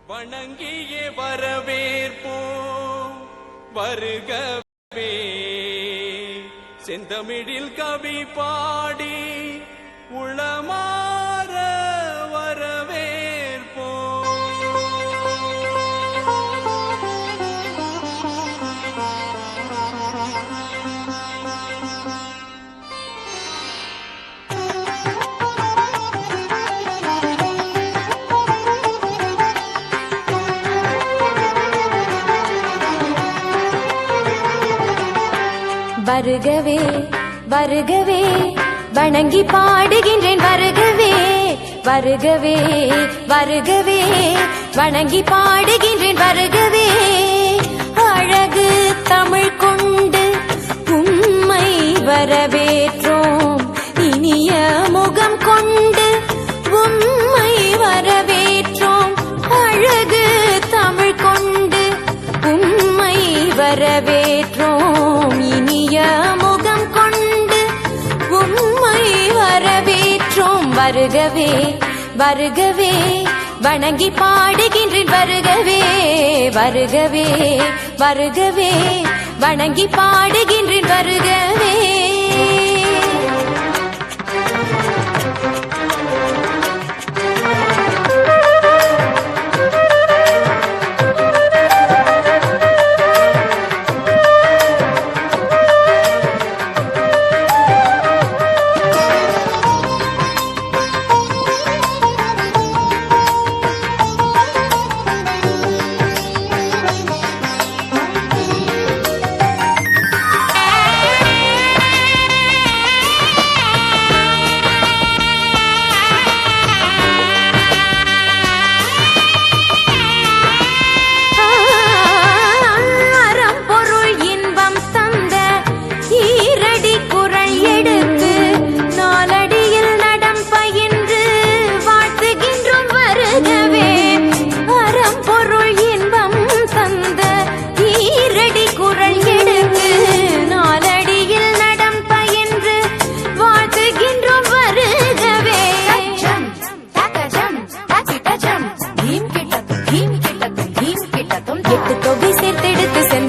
வணங்கியே வரவேற்போம் வருகவே செந்தமிழில் கவி பாடி உளமாற வரவேற்போம். வருகவே வருகவே வணங்கி பாடுகின்றேன் வருகவே வருகவே வருகவே வணங்கி பாடுகின்றேன் வருகவே அழகு தமிழ் கொண்டு உம்மை வரவேற்றோம் இனிய முகம் கொண்டு உம்மை வரவேற்றோம் அழகு தமிழ் கொண்டு உம்மை வரவேற்றோம் இனிய முகம் கொண்டு உம்மை வரவேற்றோம் வருகவே வருகவே வணங்கி பாடுகின்றேன் வருகவே வருகவே வருகவே வணங்கி பாடுகின்றேன் வருகவே.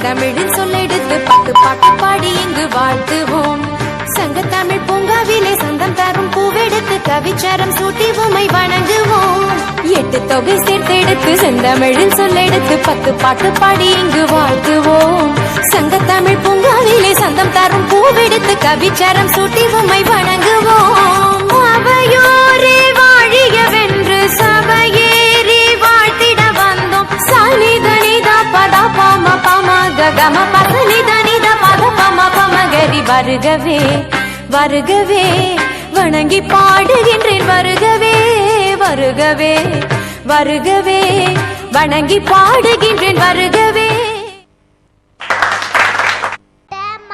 தமிழில் சொல்லெடுத்து பத்து பாட்டு பாடி இங்கு வாழ்த்துவோம் சங்கத்தமிழ் பூங்காவிலே சந்தம் தரும் பூவெடுத்து கவிச்சாரம் சூட்டி உம்மை வணங்குவோம் எட்டு தொகை சேர்த்தெடுத்து செந்தமிழில் சொல்லெடுத்து பத்து பாட்டு பாடி இங்கு வாழ்த்துவோம் சங்கத்தமிழ் பூங்காவிலே சந்தம் தரும் பூவெடுத்து கவிச்சாரம் சூட்டி உம்மை வணங்குவோம் அவையோரே வாழியவென்று சபையேறி வாழ்த்திட வந்தோம் சனிதனிதா பதா பாம கம பசனி தனித பத பம பமகரி வருகவே வருகவே வணங்கி பாடுகின்றேன் வருகவே வருகவே வருகவே வணங்கி பாடுகின்றேன் வருகவே.